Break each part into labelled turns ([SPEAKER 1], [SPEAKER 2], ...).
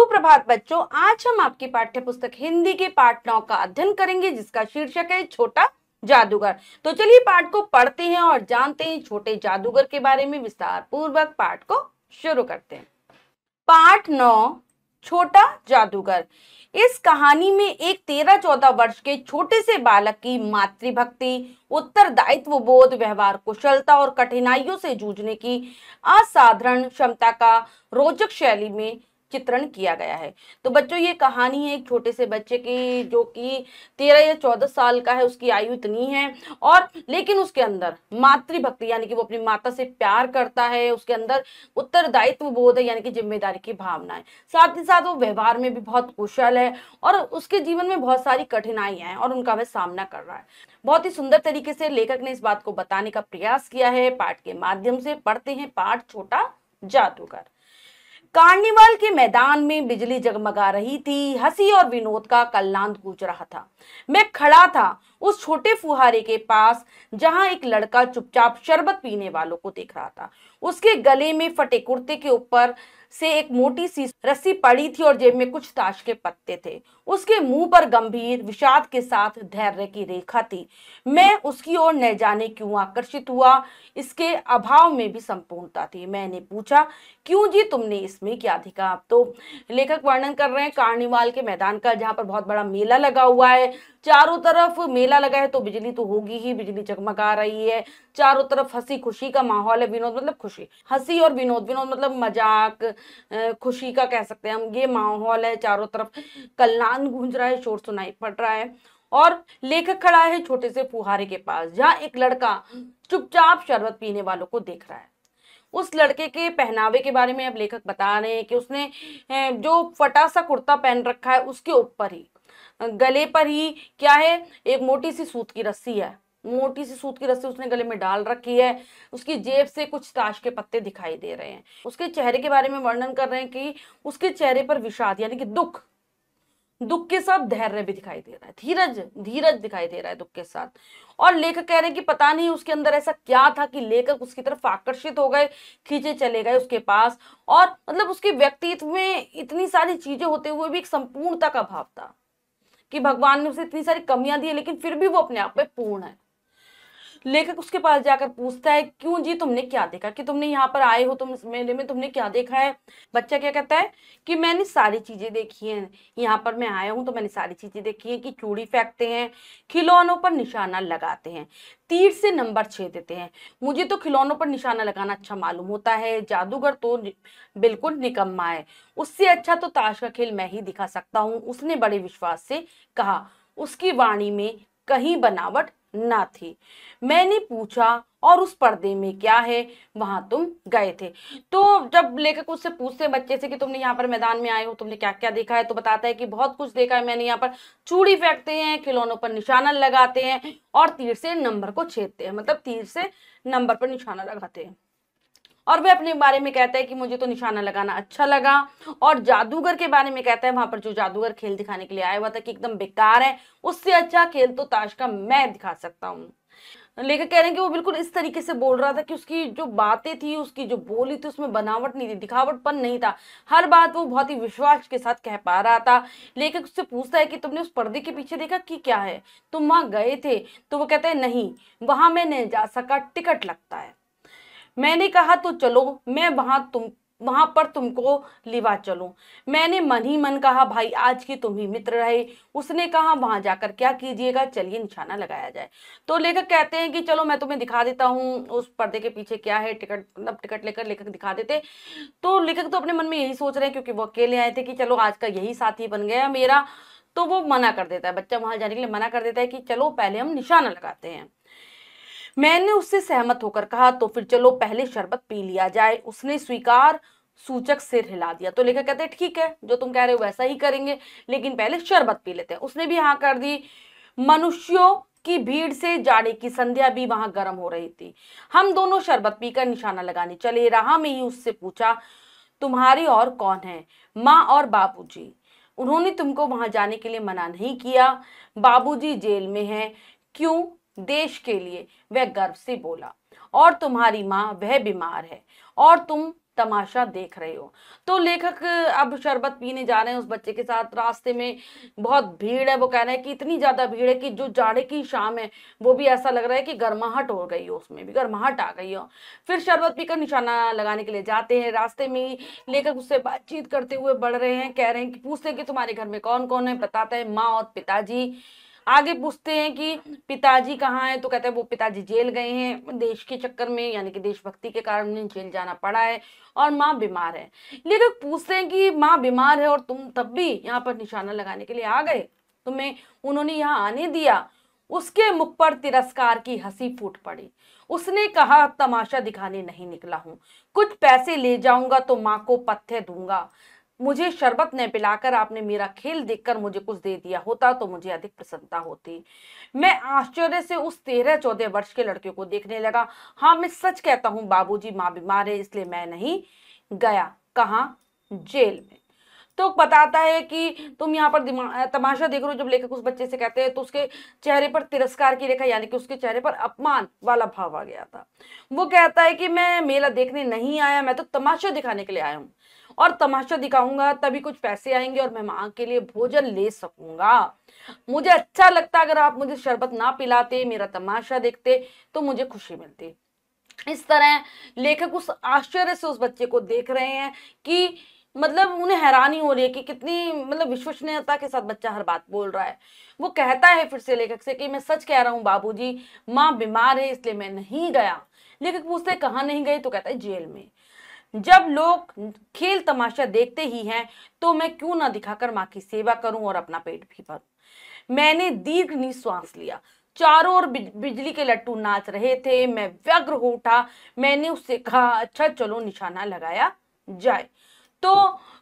[SPEAKER 1] सुप्रभात बच्चों, आज हम आपकी पाठ्य पुस्तक हिंदी के पाठ 9 का अध्ययन करेंगे जिसका शीर्षक है छोटा जादूगर। तो चलिए पाठ को पढ़ते हैं और जानते हैं छोटे जादूगर के बारे में। विस्तार पूर्वक पाठ को शुरू करते हैं। पाठ 9 छोटा जादूगर। इस कहानी में एक 13-14 वर्ष के छोटे से बालक की मातृभक्ति, उत्तरदायित्व बोध, व्यवहार कुशलता और कठिनाइयों से जूझने की असाधारण क्षमता का रोचक शैली में चित्रण किया गया है। तो बच्चों, ये कहानी है एक छोटे से बच्चे की जो कि 13 या 14 साल का है, उसकी आयु इतनी है और लेकिन उसके अंदर मातृभक्ति यानी कि वो अपनी माता से प्यार करता है, उसके अंदर उत्तरदायित्व बोध है यानी कि जिम्मेदारी की भावना है, साथ ही साथ वो व्यवहार में भी बहुत कुशल है और उसके जीवन में बहुत सारी कठिनाइयां हैं और उनका वह सामना कर रहा है। बहुत ही सुंदर तरीके से लेखक ने इस बात को बताने का प्रयास किया है पाठ के माध्यम से। पढ़ते हैं पाठ छोटा जादूगर। कार्निवाल के मैदान में बिजली जगमगा रही थी, हंसी और विनोद का कल्लांत गूंज रहा था। मैं खड़ा था उस छोटे फुहारे के पास जहां एक लड़का चुपचाप शरबत पीने वालों को देख रहा था। उसके गले में फटे कुर्ते के ऊपर से एक मोटी सी रस्सी पड़ी थी और जेब में कुछ ताश के पत्ते थे। उसके मुंह पर गंभीर विषाद के साथ धैर्य की रेखा थी। मैं उसकी ओर न जाने क्यों आकर्षित हुआ, इसके अभाव में भी संपूर्णता थी। मैंने पूछा, क्यों जी, तुमने इसमें क्या देखा? आप तो लेखक वर्णन कर रहे हैं कार्निवाल के मैदान का, जहां पर बहुत बड़ा मेला लगा हुआ है। चारों तरफ मेला लगा है तो बिजली तो होगी ही, बिजली जगमगा रही है। चारों तरफ हंसी खुशी का माहौल है। विनोद मतलब खुशी, हंसी और विनोद, विनोद मतलब मजाक, खुशी का कह सकते हैं हम। ये माहौल है, चारों तरफ कल्लान गूंज रहा है, शोर सुनाई पड़ रहा है और लेखक खड़ा है छोटे से फुहारे के पास जहां एक लड़का चुपचाप शरबत पीने वालों को देख रहा है। उस लड़के के पहनावे के बारे में अब लेखक बता रहे हैं कि उसने जो फटा सा कुर्ता पहन रखा है, उसके ऊपर ही गले पर ही क्या है, एक मोटी सी सूत की रस्सी है। मोटी सी सूत की रस्सी उसने गले में डाल रखी है। उसकी जेब से कुछ ताश के पत्ते दिखाई दे रहे हैं। उसके चेहरे के बारे में वर्णन कर रहे हैं कि उसके चेहरे पर विषाद यानी कि दुख, दुख के साथ धैर्य भी दिखाई दे रहा है, धीरज धीरज दिखाई दे रहा है दुख के साथ। और लेखक कह रहे हैं कि पता नहीं उसके अंदर ऐसा क्या था कि लेखक उसकी तरफ आकर्षित हो गए, खींचे चले गए उसके पास। और मतलब उसके व्यक्तित्व में इतनी सारी चीजें होते हुए भी एक संपूर्णता का भाव था कि भगवान ने उसे इतनी सारी कमियां दी लेकिन फिर भी वो अपने आप में पूर्ण है। लेखक उसके पास जाकर पूछता है, क्यों जी, तुमने क्या देखा? कि तुमने यहाँ पर आए हो, तुम इस मेले में, तुमने क्या देखा है? बच्चा क्या कहता है कि मैंने सारी चीजें देखी हैं। यहाँ पर मैं आया हूँ तो मैंने सारी चीजें देखी हैं कि चूड़ी फेंकते हैं, खिलौनों पर निशाना लगाते हैं, तीर से नंबर छेदते हैं। मुझे तो खिलौनों पर निशाना लगाना अच्छा मालूम होता है, जादूगर तो बिल्कुल निकम्मा है। उससे अच्छा तो ताश का खेल मैं ही दिखा सकता हूँ, उसने बड़े विश्वास से कहा। उसकी वाणी में कहीं बनावट ना थी। मैंने पूछा, और उस पर्दे में क्या है? वहां तुम गए थे? तो जब लेखक उससे पूछते हैं बच्चे से कि तुमने यहाँ पर मैदान में आए हो, तुमने क्या क्या देखा है, तो बताता है कि बहुत कुछ देखा है मैंने। यहाँ पर चूड़ी फेंकते हैं, खिलौनों पर निशाना लगाते हैं और तीर से नंबर को छेदते हैं, मतलब तीर से नंबर पर निशाना लगाते हैं। और वह अपने बारे में कहता है कि मुझे तो निशाना लगाना अच्छा लगा। और जादूगर के बारे में कहता है, वहां पर जो जादूगर खेल दिखाने के लिए आया हुआ था, कि एकदम बेकार है, उससे अच्छा खेल तो ताश का मैं दिखा सकता हूँ। लेखक कह रहे हैं कि वो बिल्कुल इस तरीके से बोल रहा था कि उसकी जो बातें थी, उसकी जो बोली थी, उसमें बनावट नहीं थी, दिखावटपन नहीं था। हर बात वो बहुत ही विश्वास के साथ कह पा रहा था। लेखक उससे पूछता है कि तुमने उस पर्दे के पीछे देखा कि क्या है, तुम वहां गए थे? तो वो कहता है, नहीं, वहां मैं नहीं जा सका, टिकट लगता है। मैंने कहा, तो चलो, मैं वहां पर तुमको लिवा चलूं। मैंने मन ही मन कहा, भाई आज की तुम ही मित्र रहे। उसने कहा, वहां जाकर क्या कीजिएगा, चलिए निशाना लगाया जाए। तो लेखक कहते हैं कि चलो मैं तुम्हें दिखा देता हूँ उस पर्दे के पीछे क्या है। टिकट मतलब टिकट लेकर लेखक दिखा देते। तो लेखक तो अपने मन में यही सोच रहे हैं, क्योंकि वो अकेले आए थे, कि चलो आज का यही साथी बन गया मेरा। तो वो मना कर देता है, बच्चा वहां जाने के लिए मना कर देता है कि चलो पहले हम निशाना लगाते हैं। मैंने उससे सहमत होकर कहा, तो फिर चलो पहले शरबत पी लिया जाए। उसने स्वीकार सूचक सिर हिला दिया। तो लेखक कहते हैं, ठीक है, जो तुम कह रहे हो वैसा ही करेंगे, लेकिन पहले शरबत पी लेते हैं। उसने भी हाँ कर दी। मनुष्यों की भीड़ से जाड़े की संध्या भी वहां गर्म हो रही थी। हम दोनों शरबत पीकर निशाना लगाने चले। राह में ही उससे पूछा, तुम्हारी और कौन है? माँ और बाबूजी। उन्होंने तुमको वहां जाने के लिए मना नहीं किया? बाबूजी जेल में हैं। क्यों? देश के लिए, वह गर्व से बोला। और तुम्हारी माँ, वह बीमार है। और तुम तमाशा देख रहे हो। तो लेखक अब शरबत पीने जा रहे हैं उस बच्चे के साथ। रास्ते में बहुत भीड़ है। वो कह रहे हैं कि इतनी ज्यादा भीड़ है कि जो जाड़े की शाम है वो भी ऐसा लग रहा है कि गर्माहट हो गई हो, उसमें भी गर्माहट आ गई हो। फिर शरबत पीकर निशाना लगाने के लिए जाते हैं। रास्ते में ही लेखक उससे बातचीत करते हुए बढ़ रहे हैं। कह रहे हैं कि पूछते हैं कि तुम्हारे घर में कौन कौन है। बताता है माँ और पिताजी। आगे पूछते हैं कि पिताजी कहाँ हैं, तो कहते हैं वो पिताजी जेल गए हैं देश के चक्कर में, यानी कि देशभक्ति के कारण उन्हें जेल जाना पड़ा है, और माँ बीमार है। लेकिन पूछते हैं कि माँ बीमार है और तुम तब भी यहाँ पर निशाना लगाने के लिए आ गए, तुम्हें उन्होंने यहाँ आने दिया। उसके मुख पर तिरस्कार की हंसी फूट पड़ी। उसने कहा, तमाशा दिखाने नहीं निकला हूं, कुछ पैसे ले जाऊंगा तो माँ को पत्थर दूंगा। मुझे शरबत ने पिलाकर आपने मेरा खेल देखकर मुझे कुछ दे दिया होता तो मुझे अधिक प्रसन्नता होती। मैं आश्चर्य से उस 13-14 वर्ष के लड़के को देखने लगा। हाँ, मैं सच कहता हूँ बाबूजी, माँ बीमार है इसलिए मैं नहीं गया। कहाँ? जेल में। तो बताता है कि तुम यहाँ पर तमाशा देख रहे हो। जब लेखक उस बच्चे से कहते हैं तो उसके चेहरे पर तिरस्कार की रेखा, यानी कि उसके चेहरे पर अपमान वाला भाव आ गया था। वो कहता है कि मैं मेला देखने नहीं आया, मैं तो तमाशा दिखाने के लिए आया हूँ, और तमाशा दिखाऊंगा तभी कुछ पैसे आएंगे और मैं माँ के लिए भोजन ले सकूंगा। मुझे अच्छा लगता अगर आप मुझे शरबत ना पिलाते, मेरा तमाशा देखते तो मुझे खुशी मिलती। इस तरह लेखक उस आश्चर्य से उस बच्चे को देख रहे हैं कि मतलब उन्हें हैरानी हो रही है कि कितनी मतलब विश्वसनीयता के साथ बच्चा हर बात बोल रहा है। वो कहता है फिर से लेखक से कि मैं सच कह रहा हूँ बाबूजी, माँ बीमार है इसलिए मैं नहीं गया। लेखक पूछते हैं कहाँ नहीं गए, तो कहता है जेल में। जब लोग खेल तमाशा देखते ही हैं तो मैं क्यों ना दिखाकर माँ की सेवा करूं और अपना पेट भी भरूं। मैंने दीर्घ निश्वास लिया। चारों ओर बिजली के लट्टू नाच रहे थे। मैं व्यग्र हो उठा। मैंने उससे कहा, अच्छा चलो निशाना लगाया जाए। तो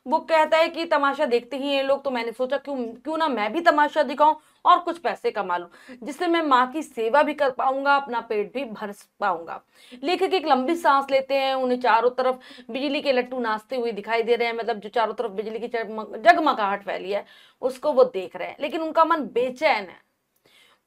[SPEAKER 1] वो कहता है कि तमाशा देखते ही हैं लोग, तो मैंने सोचा क्यों क्यों ना मैं भी तमाशा दिखाऊं और कुछ पैसे कमा लूं, जिससे मैं माँ की सेवा भी कर पाऊंगा, अपना पेट भी भर पाऊंगा। लेखक एक लंबी सांस लेते हैं। उन्हें चारों तरफ बिजली के लट्टू नाचते हुए दिखाई दे रहे हैं, मतलब जो चारों तरफ बिजली की जगमगाहट फैली है उसको वो देख रहे हैं, लेकिन उनका मन बेचैन है।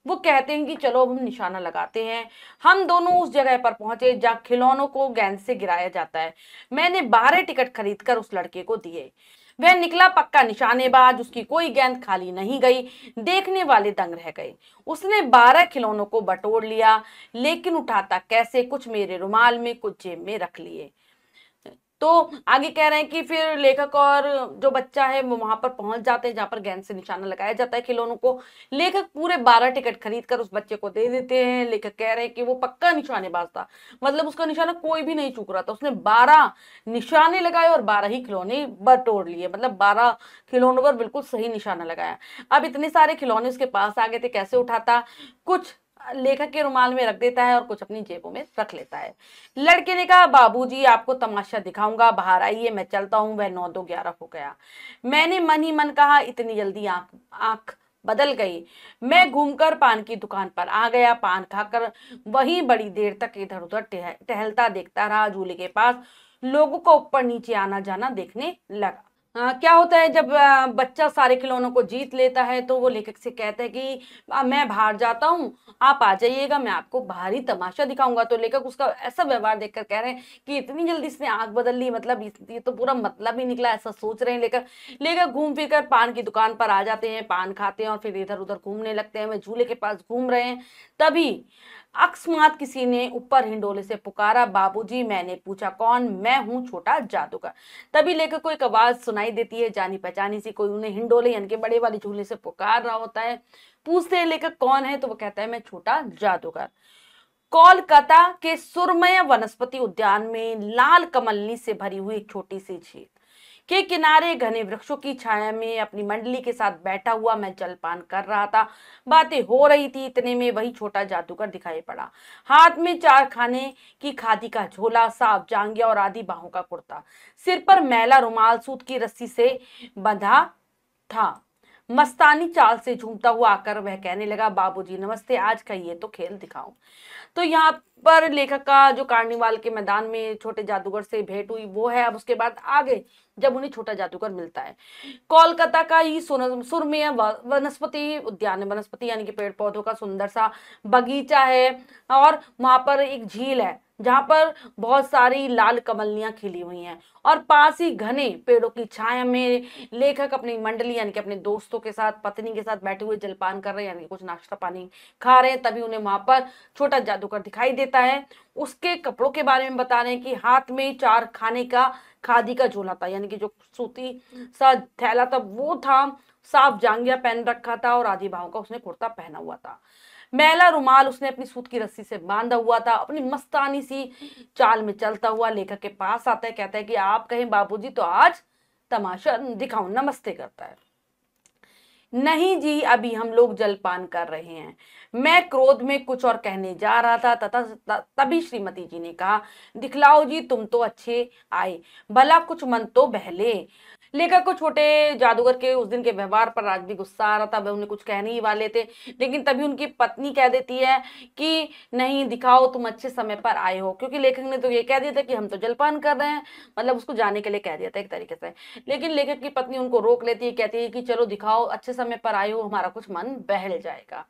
[SPEAKER 1] वो कहते हैं कि चलो अब हम निशाना लगाते हैं। हम दोनों उस जगह पर पहुंचे जहाँ खिलौनों को गेंद से गिराया जाता है। मैंने 12 टिकट खरीदकर उस लड़के को दिए। वह निकला पक्का निशानेबाज। उसकी कोई गेंद खाली नहीं गई। देखने वाले दंग रह गए। उसने 12 खिलौनों को बटोर लिया, लेकिन उठाता कैसे? कुछ मेरे रुमाल में, कुछ जेब में रख लिए। तो आगे कह रहे हैं कि फिर लेखक और जो बच्चा है वो वहां पर पहुंच जाते हैं जहां पर गेंद से निशाना लगाया जाता है खिलौनों को। लेखक पूरे 12 टिकट खरीद कर उस बच्चे को दे देते हैं। लेखक कह रहे हैं कि वो पक्का निशानेबाज था, मतलब उसका निशाना कोई भी नहीं चूक रहा था। उसने 12 निशाने लगाए और 12 ही खिलौने बटोर लिए, मतलब 12 खिलौनों पर बिल्कुल सही निशाना लगाया। अब इतने सारे खिलौने उसके पास आ गए थे, कैसे उठाता? कुछ लेखक के रुमाल में रख देता है और कुछ अपनी जेबों में रख लेता है। लड़के ने कहा, बाबूजी आपको तमाशा दिखाऊंगा, बाहर आइए, मैं चलता हूं। वह 9-2-11 हो गया। मैंने मन ही मन कहा, इतनी जल्दी आंख आंख बदल गई। मैं घूमकर पान की दुकान पर आ गया। पान खाकर वहीं बड़ी देर तक इधर उधर टहलता देखता रहा। झूले के पास लोगों को ऊपर नीचे आना जाना देखने लगा। क्या होता है जब बच्चा सारे खिलौनों को जीत लेता है तो वो लेखक से कहता है कि मैं बाहर जाता हूँ, आप आ जाइएगा, मैं आपको बाहरी तमाशा दिखाऊंगा। तो लेखक उसका ऐसा व्यवहार देखकर कह रहे हैं कि इतनी जल्दी इसने आंख बदल ली, मतलब ये तो पूरा मतलब ही निकला, ऐसा सोच रहे हैं लेखक। लेखक घूम फिर कर पान की दुकान पर आ जाते हैं, पान खाते हैं और फिर इधर उधर घूमने लगते हैं। वे झूले के पास घूम रहे हैं, तभी अकस्मात किसी ने ऊपर हिंडोले से पुकारा, बाबूजी। मैंने पूछा, कौन? मैं हूँ छोटा जादूगर। तभी लेकर को एक आवाज सुनाई देती है, जानी पहचानी सी। कोई उन्हें हिंडोले यानी कि बड़े वाले झूले से पुकार रहा होता है। पूछते हैं लेकर कौन है, तो वो कहता है मैं छोटा जादूगर। कोलकाता के सुरमय वनस्पति उद्यान में लाल कमलनी से भरी हुई एक छोटी सी झील के किनारे घने वृक्षों की छाया में अपनी मंडली के साथ बैठा हुआ मैं जलपान कर रहा था। बातें हो रही थी, इतने में वही छोटा जादूगर दिखाई पड़ा। हाथ में 4 खाने की खादी का झोला, साफ जांघिया और आधी बाहों का कुर्ता, सिर पर मैला रुमाल सूत की रस्सी से बंधा था। मस्तानी चाल से झूमता हुआ आकर वह कहने लगा, बाबूजी नमस्ते, आज का ये तो खेल दिखाओ। तो यहाँ पर लेखक का जो कार्निवाल के मैदान में छोटे जादूगर से भेंट हुई वो है। अब उसके बाद आगे जब उन्हें छोटा जादूगर मिलता है, कोलकाता का ही सुरमय वनस्पति उद्यान है। वनस्पति यानी कि पेड़ पौधों का सुंदर सा बगीचा है और वहां पर एक झील है जहां पर बहुत सारी लाल कमलियां खिली हुई हैं और पास ही घने पेड़ों की छाया में लेखक अपनी मंडली यानी कि अपने दोस्तों के साथ, पत्नी के साथ बैठे हुए जलपान कर रहे हैं, यानी कुछ नाश्ता पानी खा रहे हैं। तभी उन्हें वहां पर छोटा जादूगर दिखाई देता है। उसके कपड़ों के बारे में बता रहे हैं कि हाथ में 4 खाने का खादी का झोला था, यानी कि जो सूती सा थैला था वो था, साफ जांघिया पहन रखा था और आधी बाहों का उसने कुर्ता पहना हुआ था। मैला रुमाल उसने अपनी सूत की रस्सी से बांधा हुआ था। अपनी मस्तानी सी चाल में चलता हुआ लेखक के पास आता है, कहता है कि आप कहें बाबूजी तो आज तमाशा दिखाऊं, नमस्ते करता है। नहीं जी, अभी हम लोग जलपान कर रहे हैं। मैं क्रोध में कुछ और कहने जा रहा था तथा तभी श्रीमती जी ने कहा, दिखलाओ जी, तुम तो अच्छे आए, भला कुछ मन तो बहले। लेखक को छोटे जादूगर के उस दिन के व्यवहार पर आज भी गुस्सा आ रहा था। वह उन्हें कुछ कहने ही वाले थे, लेकिन तभी उनकी पत्नी कह देती है कि नहीं दिखाओ, तुम अच्छे समय पर आए हो, क्योंकि लेखक ने तो ये कह दिया था कि हम तो जलपान कर रहे हैं, मतलब उसको जाने के लिए कह दिया था एक तरीके से। लेकिन लेखक की पत्नी उनको रोक लेती है, कहती है कि चलो दिखाओ, अच्छे समय पर आए हो, हमारा कुछ मन बहल जाएगा।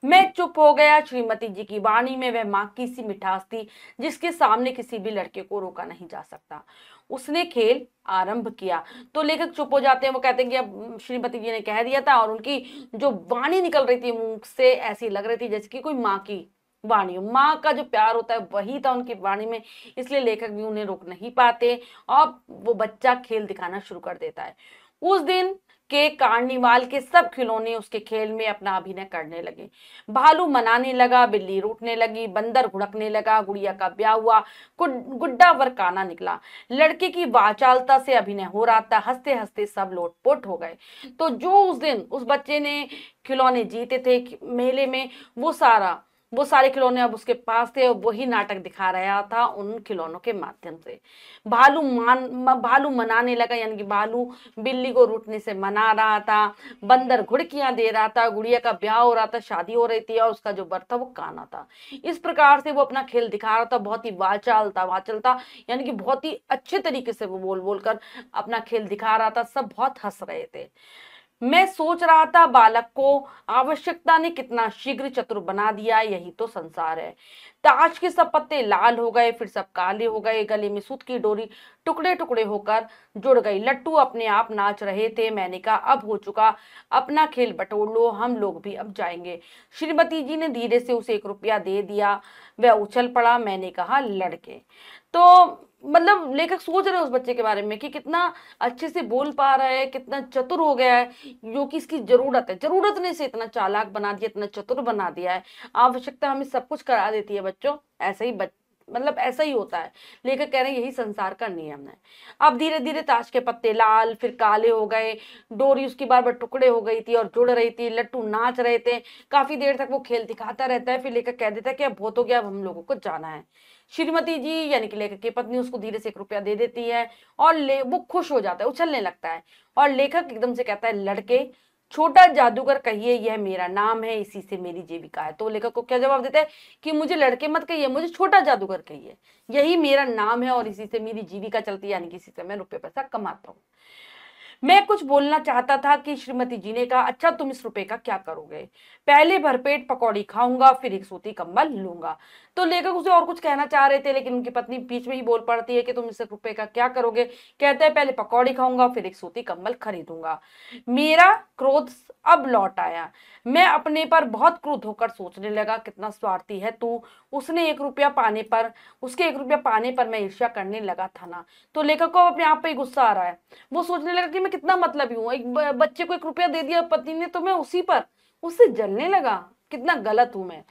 [SPEAKER 1] मैं चुप हो गया। श्रीमती जी की वाणी में वह माँ की सी मिठास थी जिसके सामने किसी भी लड़के को रोका नहीं जा सकता। उसने खेल आरंभ किया तो लेखक चुप हो जाते हैं। वो कहते हैं कि अब श्रीमती जी ने कह दिया था, और उनकी जो वाणी निकल रही थी मुंह से ऐसी लग रही थी जैसे कि कोई माँ की वाणी, माँ का जो प्यार होता है वही था उनकी वाणी में, इसलिए लेखक भी उन्हें रोक नहीं पाते और वो बच्चा खेल दिखाना शुरू कर देता है। उस दिन के कार्निवाल के सब खिलौने उसके खेल में अपना अभिनय करने लगे। भालू मनाने लगा, बिल्ली रूठने लगी, बंदर घुड़कने लगा, गुड़िया का ब्याह हुआ, गुड्डा वरकाना निकला। लड़के की वाचालता से अभिनय हो रहा था। हंसते हंसते सब लोटपोट हो गए। तो जो उस दिन उस बच्चे ने खिलौने जीते थे मेले में, वो सारे खिलौने अब उसके पास थे और वही नाटक दिखा रहा था उन खिलौनों के माध्यम से। भालू मनाने लगा, यानी कि भालू बिल्ली को रूठने से मना रहा था, बंदर घुड़कियां दे रहा था, गुड़िया का ब्याह हो रहा था, शादी हो रही थी और उसका जो वर था वो काना था। इस प्रकार से वो अपना खेल दिखा रहा था। बहुत ही वाचल था, यानी कि बहुत ही अच्छे तरीके से वो बोल बोलकर अपना खेल दिखा रहा था। सब बहुत हंस रहे थे। मैं सोच रहा था बालक को आवश्यकता ने कितना शीघ्र चतुर बना दिया, यही तो संसार है। ताश के सब पत्ते लाल हो गए, फिर सब काले हो गए, गले में सूत की डोरी टुकड़े टुकड़े होकर जुड़ गई। लट्टू अपने आप नाच रहे थे। मैंने कहा अब हो चुका, अपना खेल बटोर लो, हम लोग भी अब जाएंगे। श्रीमती जी ने धीरे से उसे 1 रुपया दे दिया। वह उछल पड़ा। मैंने कहा लड़के। तो मतलब लेखक सोच रहे हैं उस बच्चे के बारे में कि कितना अच्छे से बोल पा रहा है, कितना चतुर हो गया है, जो कि इसकी जरूरत है, जरूरत ने इसे इतना चालाक बना दिया, इतना चतुर बना दिया है। आवश्यकता हमें सब कुछ करा देती है बच्चों, ऐसा ही मतलब ऐसा ही होता है। लेखक कह रहे हैं यही संसार का नियम है। अब धीरे धीरे ताश के पत्ते लाल फिर काले हो गए, डोरी उसकी बार बार टुकड़े हो गई थी और जुड़ रही थी, लट्टू नाच रहे थे। काफी देर तक वो खेल दिखाता रहता है। फिर लेखक कह देता है कि अब बहुत हो गया, अब हम लोगों को जाना है। श्रीमती जी यानी कि लेखक की पत्नी उसको धीरे से 1 रुपया दे देती है और वो खुश हो जाता है, उछलने लगता है। और लेखक एकदम से कहता है लड़के, छोटा जादूगर कहिए, यह मेरा नाम है, इसी से मेरी जीविका है। तो लेखक को क्या जवाब देता है कि मुझे लड़के मत कहिए, मुझे छोटा जादूगर कहिए, यही मेरा नाम है और इसी से मेरी जीविका चलती है, यानी कि इसी से मैं रुपये पैसा कमाता हूँ। मैं कुछ बोलना चाहता था कि श्रीमती जी ने कहा, अच्छा तुम इस रुपए का क्या करोगे? पहले भरपेट पकौड़ी खाऊंगा, फिर एक सूती कंबल लूंगा। तो लेखक उसे और कुछ कहना चाह रहे थे, लेकिन उनकी पत्नी बीच में ही बोल पड़ती है कि तुम इस रुपए का क्या करोगे? कहते हैं पहले पकौड़ी खाऊंगा, फिर एक सूती कंबल खरीदूंगा। मेरा क्रोध अब लौट आया। मैं अपने पर बहुत क्रुद्ध होकर सोचने लगा, कितना स्वार्थी है तू। उसने 1 रुपया पाने पर उसके 1 रुपया पाने पर मैं ईर्ष्या करने लगा था ना। तो लेखक को अपने आप पे ही गुस्सा आ रहा है। वो सोचने लगा कि मैं कितना मतलबी हूँ, एक बच्चे को 1 रुपया दे दिया पत्नी ने तो मैं उससे जलने लगा, कितना गलत हूं मैं।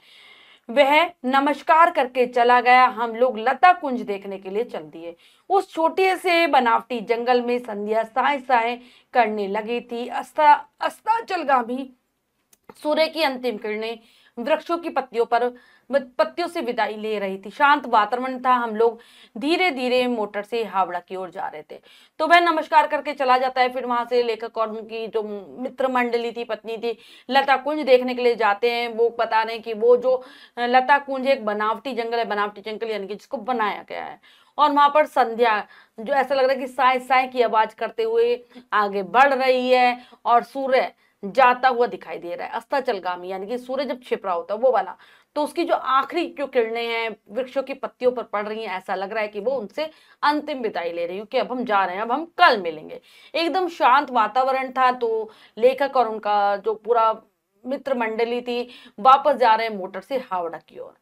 [SPEAKER 1] वह नमस्कार करके चला गया। हम लोग लता कुंज देखने के लिए चल दिए। उस छोटे से बनावटी जंगल में संध्या साए साए करने लगी थी। अस्ताचलगामी सूर्य की अंतिम किरणें वृक्षों की पत्तियों से विदाई ले रही थी। शांत वातावरण था। हम लोग धीरे धीरे मोटर से हावड़ा की ओर जा रहे थे। तो वह नमस्कार करके चला जाता है। फिर वहां से लेखक और उनकी जो मित्र मंडली थी, पत्नी थी, लता कुंज देखने के लिए जाते हैं। वो बता रहे हैं कि वो जो लता कुंज एक बनावटी जंगल है, बनावटी जंगल यानी कि जिसको बनाया गया है। और वहां पर संध्या जो ऐसा लग रहा है कि साय साय की आवाज करते हुए आगे बढ़ रही है और सूर्य जाता हुआ दिखाई दे रहा है। अस्ताचलगामी यानी कि सूर्य जब छिप रहा होता है वो वाला। तो उसकी जो आखिरी जो किरणें हैं वृक्षों की पत्तियों पर पड़ रही हैं, ऐसा लग रहा है कि वो उनसे अंतिम विदाई ले रही हूँ कि अब हम जा रहे हैं, अब हम कल मिलेंगे। एकदम शांत वातावरण था, तो लेखक और उनका जो पूरा मित्र मंडली थी वापस जा रहे हैं मोटर से हावड़ा की ओर।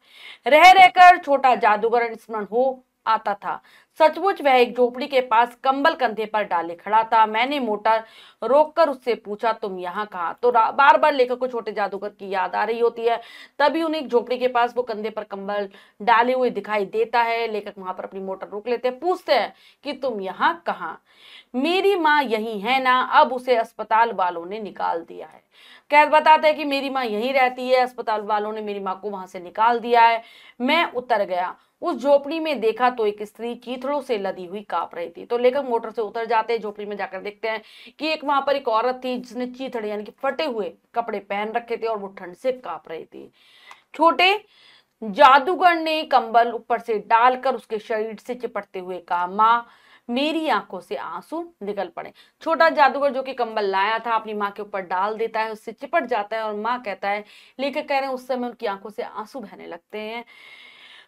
[SPEAKER 1] रह रहकर छोटा जादूगर स्मरण हो आता था। सचमुच वह एक झोपड़ी के पास कंबल कंधे पर डाले खड़ा था। मैंने मोटर रोककर उससे पूछा, तुम यहाँ कहाँ? तो बार बार लेखक को छोटे जादूगर की याद आ रही होती है। तभी उन्हें एक झोपड़ी के पास वो कंधे पर कंबल डाले हुए दिखाई देता है। लेखक वहां पर अपनी मोटर रोक लेते हैं, पूछते हैं कि तुम यहाँ कहाँ? मेरी माँ यही है ना, अब उसे अस्पताल वालों ने निकाल दिया है। कैद बताते हैं कि मेरी माँ यहीं रहती है, अस्पताल वालों ने मेरी माँ को वहां से निकाल दिया है। मैं उतर गया, उस झोपड़ी में देखा तो एक स्त्री चीथड़ों से लदी हुई कांप रही थी। तो लेखक मोटर से उतर जाते हैं, झोपड़ी में जाकर देखते हैं कि एक वहां पर एक औरत थी जिसने चीथड़े यानी कि फटे हुए कपड़े पहन रखे थे और वो ठंड से कांप रही थी। छोटे जादूगर ने कंबल ऊपर से डालकर उसके शरीर से चिपटते हुए कहा, माँ, मेरी आंखों से आंसू निकल पड़े। छोटा जादूगर जो कि कंबल लाया था अपनी माँ के ऊपर डाल देता है, उससे चिपट जाता है और माँ कहता है, लेकर कह रहे हैं उस समय उनकी आंखों से आंसू बहने लगते हैं।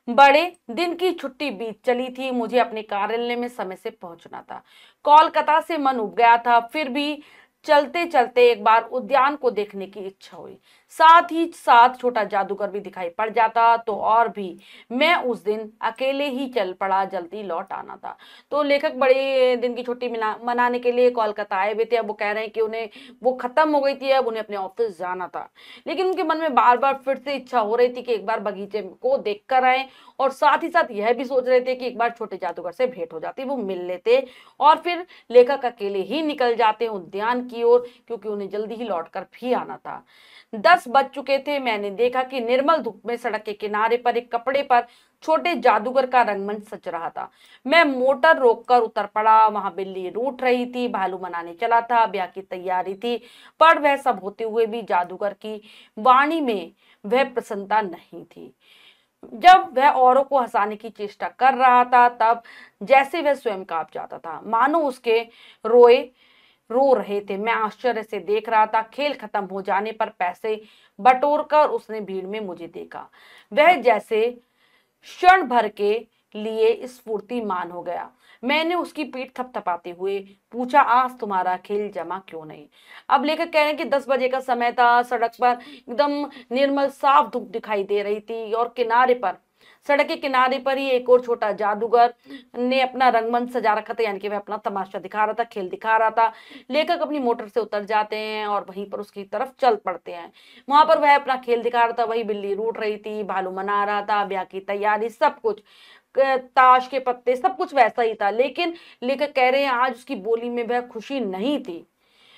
[SPEAKER 1] बड़े दिन की छुट्टी बीत चली थी, मुझे अपने कार्यालय में समय से पहुंचना था। कोलकाता से मन उब गया था, फिर भी चलते चलते एक बार उद्यान को देखने की इच्छा हुई। साथ ही साथ छोटा जादूगर भी दिखाई पड़ जाता तो और भी। मैं उस दिन अकेले ही चल पड़ा, जल्दी लौट आना था। तो लेखक बड़े दिन की छुट्टी मनाने के लिए कोलकाता आए हुए थे। अब वो कह रहे हैं कि उन्हें वो खत्म हो गई थी, अब उन्हें अपने ऑफिस जाना था। लेकिन उनके मन में बार बार फिर से इच्छा हो रही थी कि एक बार बगीचे को देख कर आए, और साथ ही साथ यह भी सोच रहे थे कि एक बार छोटे जादूगर से भेंट हो जाती, वो मिल लेते और फिर लेखक अकेले ही निकल जाते उद्यान की ओर, क्योंकि उन्हें जल्दी ही लौटकर भी आना था। 10 बज चुके थे। मैंने देखा कि निर्मल धूप में सड़क के किनारे पर एक कपड़े पर छोटे जादूगर का रंगमंच सज रहा था। मैं मोटर रोककर उतर पड़ा। वहां बिल्ली रूठ रही थी, भालू मनाने चला था, ब्याह की तैयारी थी। पर वह सब होते हुए भी जादूगर की वाणी में वह प्रसन्नता नहीं थी। जब वह औरों को हंसाने की चेष्टा कर रहा था, तब जैसे वह स्वयं कांप जाता था, मानो उसके रोए रो रहे थे। मैं आश्चर्य से देख रहा था। खेल खत्म हो जाने पर पैसे बटोरकर उसने भीड़ में मुझे देखा। वह जैसे क्षण भर के लिए स्फूर्तिमान हो गया। मैंने उसकी पीठ थपथपाते हुए पूछा, आज तुम्हारा खेल जमा क्यों नहीं? अब लेकर कह रहे हैं कि 10 बजे का समय था। सड़क पर एकदम निर्मल साफ धूप दिखाई दे रही थी और किनारे पर, सड़क के किनारे पर ही एक और छोटा जादूगर ने अपना रंगमंच सजा रखा था, यानी कि वह अपना तमाशा दिखा रहा था, खेल दिखा रहा था। लेखक अपनी मोटर से उतर जाते हैं और वहीं पर उसकी तरफ चल पड़ते हैं। वहां पर वह अपना खेल दिखा रहा था, वही बिल्ली रूठ रही थी, भालू मना रहा था, ब्याह की तैयारी, सब कुछ, ताश के पत्ते, सब कुछ वैसा ही था। लेकिन लेखक कह रहे हैं आज उसकी बोली में वह खुशी नहीं थी।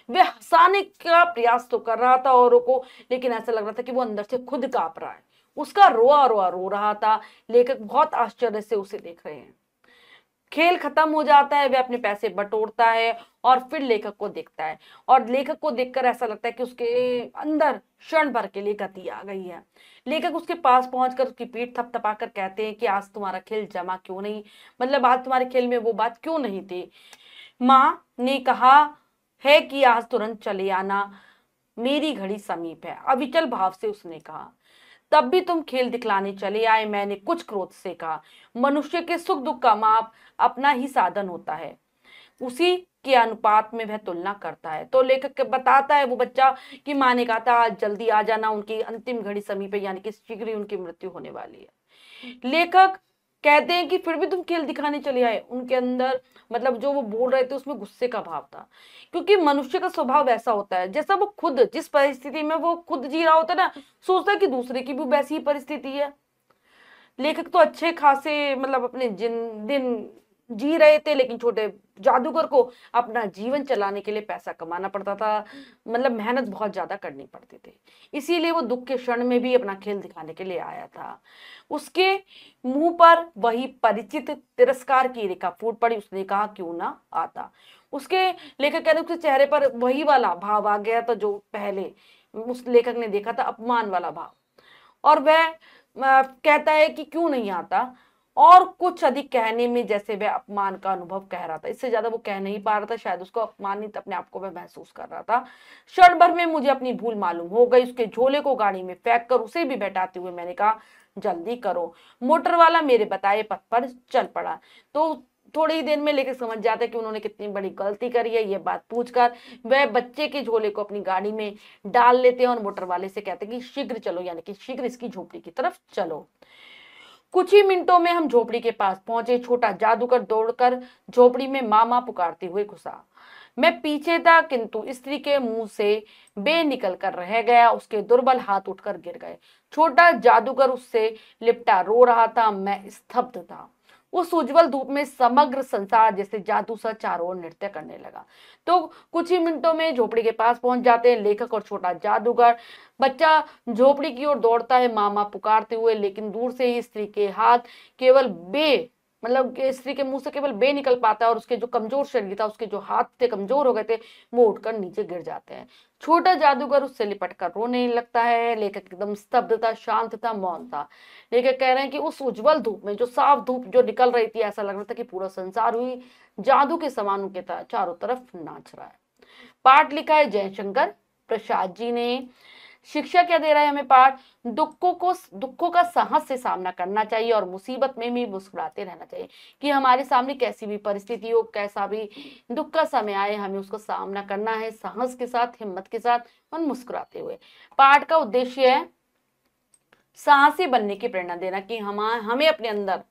[SPEAKER 1] वह हंसाने का प्रयास तो कर रहा था औरों को, लेकिन ऐसा लग रहा था कि वो अंदर से खुद कांप रहा है। उसका रोआ रोआ रो रहा था। लेखक बहुत आश्चर्य से उसे देख रहे हैं। खेल खत्म हो जाता है, वह अपने पैसे बटोरता है और फिर लेखक को देखता है, और लेखक को देखकर ऐसा लगता है कि उसके अंदर क्षण भर के लिए गति आ गई है। लेखक उसके पास पहुंचकर उसकी पीठ थपथपाकर कहते हैं कि आज तुम्हारा खेल जमा क्यों नहीं, मतलब आज तुम्हारे खेल में वो बात क्यों नहीं थी? माँ ने कहा है कि आज तुरंत चले आना, मेरी घड़ी समीप है, अविचल भाव से उसने कहा। तब भी तुम खेल दिखलाने चले आए, मैंने कुछ क्रोध से कहा। मनुष्य के सुख दुख का माप अपना ही साधन होता है, उसी के अनुपात में वह तुलना करता है। तो लेखक बताता है वो बच्चा कि माँ ने कहा था आज जल्दी आ जाना, उनकी अंतिम घड़ी समीप है, यानी कि शीघ्र ही उनकी मृत्यु होने वाली है। लेखक कहते हैं कि फिर भी तुम खेल दिखाने चले आए। उनके अंदर मतलब जो वो बोल रहे थे उसमें गुस्से का भाव था, क्योंकि मनुष्य का स्वभाव ऐसा होता है, जैसा वो खुद जिस परिस्थिति में वो खुद जी रहा होता है ना, सोचता है कि दूसरे की भी वैसी ही परिस्थिति है। लेखक तो अच्छे खासे मतलब अपने जिन दिन जी रहे थे, लेकिन छोटे जादूगर को अपना जीवन चलाने के लिए पैसा कमाना पड़ता था, मतलब मेहनत बहुत ज्यादा करनी पड़ती थी। इसीलिए वो दुख के क्षण में भी अपना खेल दिखाने के लिए आया था। उसके मुंह पर वही परिचित तिरस्कार की रेखा फूट पड़ी। उसने कहा क्यों ना आता। उसके लेखक कहते उसके चेहरे पर वही वाला भाव आ गया था जो पहले उस लेखक ने देखा था, अपमान वाला भाव। और वह कहता है कि क्यों नहीं आता। और कुछ अधिक कहने में जैसे वह अपमान का अनुभव कह रहा था। इससे ज्यादा वो कह नहीं पा रहा था, शायद उसको अपमानित अपने आप को वह महसूस कर रहा था। क्षण भर में मुझे अपनी भूल मालूम हो गई। उसके झोले को गाड़ी में फेंक कर उसे भी बैठाते हुए मैंने कहा, जल्दी करो। मोटर वाला मेरे बताए पथ पर चल पड़ा। तो थोड़ी ही देर में लेके समझ जाते हैं कि उन्होंने कितनी बड़ी गलती करी है। ये बात पूछकर वह बच्चे के झोले को अपनी गाड़ी में डाल लेते हैं और मोटर वाले से कहते हैं कि शीघ्र चलो, यानी कि शीघ्र इसकी झोपड़ी की तरफ चलो। कुछ ही मिनटों में हम झोपड़ी के पास पहुंचे। छोटा जादूगर दौड़कर झोपड़ी में मामा पुकारते हुए घुसा। मैं पीछे था, किंतु स्त्री के मुंह से बे निकल कर रह गया। उसके दुर्बल हाथ उठकर गिर गए। छोटा जादूगर उससे लिपटा रो रहा था। मैं स्तब्ध था। उस उज्जवल धूप में समग्र संसार जैसे जादू सा चारों ओर नृत्य करने लगा। तो कुछ ही मिनटों में झोपड़ी के पास पहुंच जाते हैं लेखक और छोटा जादूगर। बच्चा झोपड़ी की ओर दौड़ता है मामा पुकारते हुए, लेकिन दूर से ही स्त्री के हाथ केवल बे, मतलब कि स्त्री के मुंह से केवल बे निकल पाता है और उसके जो कमजोर शरीर था, उसके जो हाथ थे कमजोर हो गए थे, वो उठकर नीचे गिर जाते हैं। छोटा जादूगर उससे लिपट कर रोने लगता है। लेखक एकदम स्तब्ध था, शांत था, मौन था। लेखक कह रहे हैं कि उस उज्जवल धूप में, जो साफ धूप जो निकल रही थी, ऐसा लग रहा था कि पूरा संसार हुई जादू के समान उनके चारों तरफ नाच रहा है। पाठ लिखा है जयशंकर प्रसाद जी ने। शिक्षा क्या दे रहा है हमें पाठ? दुखों का साहस से सामना करना चाहिए और मुसीबत में भी मुस्कुराते रहना चाहिए। कि हमारे सामने कैसी भी परिस्थिति हो, कैसा भी दुख का समय आए, हमें उसका सामना करना है साहस के साथ, हिम्मत के साथ और मुस्कुराते हुए। पाठ का उद्देश्य है साहसी बनने की प्रेरणा देना, कि हमें अपने अंदर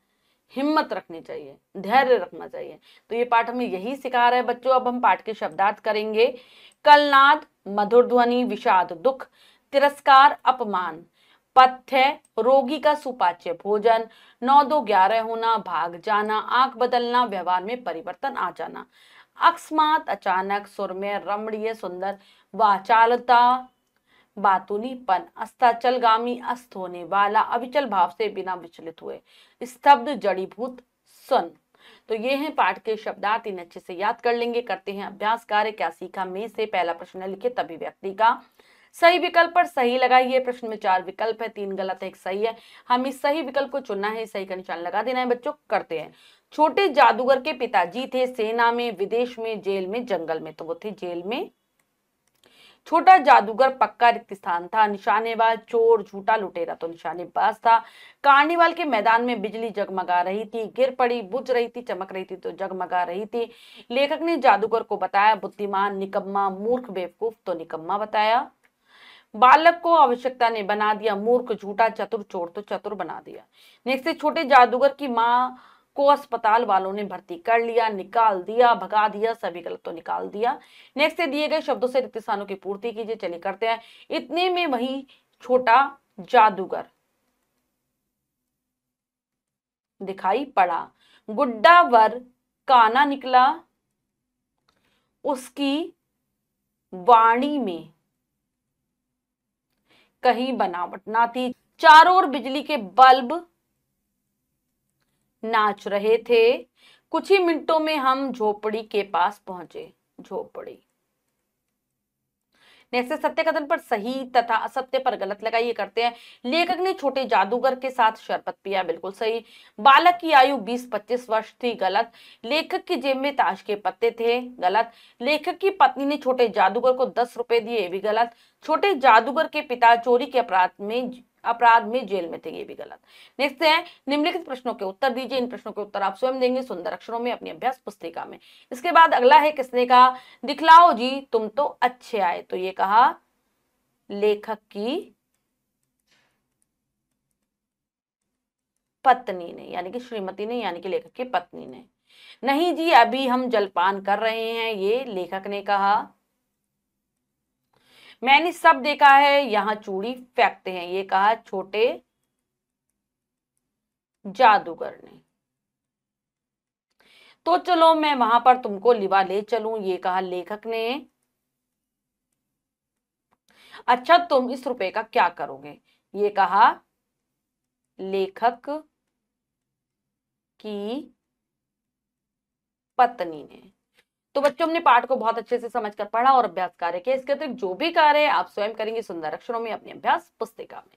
[SPEAKER 1] हिम्मत रखनी चाहिए, धैर्य रखना चाहिए। तो ये पाठ हमें यही सिखा रहा है बच्चों। अब हम पाठ के शब्दार्थ करेंगे। कलनाद मधुर ध्वनि, विषाद दुख, तिरस्कार अपमान, पथ्य रोगी का सुपाच्य भोजन, 9 2 11 होना, भाग जाना, आंख बदलना, व्यवहार में परिवर्तन आ जाना, अकस्मात अचानक, सुरम्य रमणीय सुंदर, वाचालता बातुनीपन, अस्ताचलगामी अस्त होने वाला, अविचल भाव से बिना विचलित हुए, स्तब्ध जड़ीभूत सुन। तो ये हैं पाठ के शब्दार्थ, इन अच्छे से याद कर लेंगे। करते हैं अभ्यास कार्य। क्या सीखा में से पहला प्रश्न लिखे तभी व्यक्ति का सही विकल्प पर सही लगाइए। प्रश्न में 4 विकल्प है, 3 गलत है, 1 सही है। हम इस सही विकल्प को चुनना है, सही का निशान लगा देना है बच्चों। करते हैं। छोटे जादूगर के पिताजी थे सेना में, विदेश में, जेल में, जंगल में। तो वो थे जेल में। छोटा जादूगर पक्का रिक्त स्थान था। निशानेबाज चोर, झूठा लुटेरा तो निशानेबाज था। कार्निवाल के मैदान में बिजली जगमगा रही थी, गिर पड़ी, बुझ रही थी, चमक रही थी तो जगमगा रही थी। लेखक ने जादूगर को बताया बुद्धिमान, निकम्मा, मूर्ख, बेवकूफ तो निकम्मा बताया। बालक को आवश्यकता ने बना दिया मूर्ख, झूठा, चतुर, चोर तो चतुर बना दिया। नेक्स्ट से छोटे जादूगर की माँ को अस्पताल वालों ने भर्ती कर लिया, निकाल दिया, भगा दिया, सभी गलत तो निकाल दिया। नेक्स्ट से दिए गए शब्दों से रिक्त स्थानों की पूर्ति कीजिए। चलिए करते हैं। इतने में वही छोटा जादूगर दिखाई पड़ा। गुड्डा वर काना निकला, उसकी वाणी में कहीं बनावट ना थी। चारों ओर बिजली के बल्ब नाच रहे थे। कुछ ही मिनटों में हम झोपड़ी के पास पहुंचे। झोपड़ी। नेक्स्ट सत्य कथन पर सही तथा असत्य पर गलत लगाइए। करते हैं। लेखक ने छोटे जादूगर के साथ शरबत पिया। बिल्कुल सही। बालक की आयु 20-25 वर्ष थी। गलत। लेखक की जेब में ताश के पत्ते थे। गलत। लेखक की पत्नी ने छोटे जादूगर को 10 रुपए दिए। ये भी गलत। छोटे जादूगर के पिता चोरी के अपराध में जेल में थे। ये भी गलत। नेक्स्ट है। निम्नलिखित प्रश्नों के उत्तर दीजिए। इन प्रश्नों के उत्तर आप स्वयं देंगे सुंदर अक्षरों में अपनी अभ्यास पुस्तिका में। इसके बाद अगला है, किसने कहा? दिखलाओ जी तुम तो अच्छे आए। तो ये कहा लेखक की पत्नी ने, यानी कि श्रीमती ने, यानी कि लेखक की पत्नी ने। नहीं जी अभी हम जलपान कर रहे हैं, ये लेखक ने कहा। मैंने सब देखा है, यहां चूड़ी फेंकते हैं, ये कहा छोटे जादूगर ने। तो चलो मैं वहां पर तुमको लिवा ले चलूं, ये कहा लेखक ने। अच्छा तुम इस रुपए का क्या करोगे, ये कहा लेखक की पत्नी ने। तो बच्चों हमने पाठ को बहुत अच्छे से समझकर पढ़ा और अभ्यास कार्य किया। इसके अतिरिक्त जो भी कार्य है आप स्वयं करेंगे सुंदर अक्षरों में अपनी अभ्यास पुस्तिका में।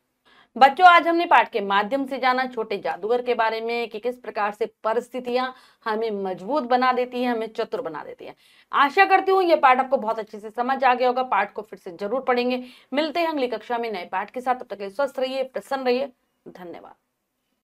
[SPEAKER 1] बच्चों, आज हमने पाठ के माध्यम से जाना छोटे जादूगर के बारे में कि किस प्रकार से परिस्थितियां हमें मजबूत बना देती हैं, हमें चतुर बना देती हैं। आशा करती हूँ ये पाठ आपको बहुत अच्छे से समझ आ गया होगा। पाठ को फिर से जरूर पढ़ेंगे। मिलते हैं अगली कक्षा में नए पाठ के साथ। तब तक के लिए स्वस्थ रहिए, प्रसन्न रहिए। धन्यवाद।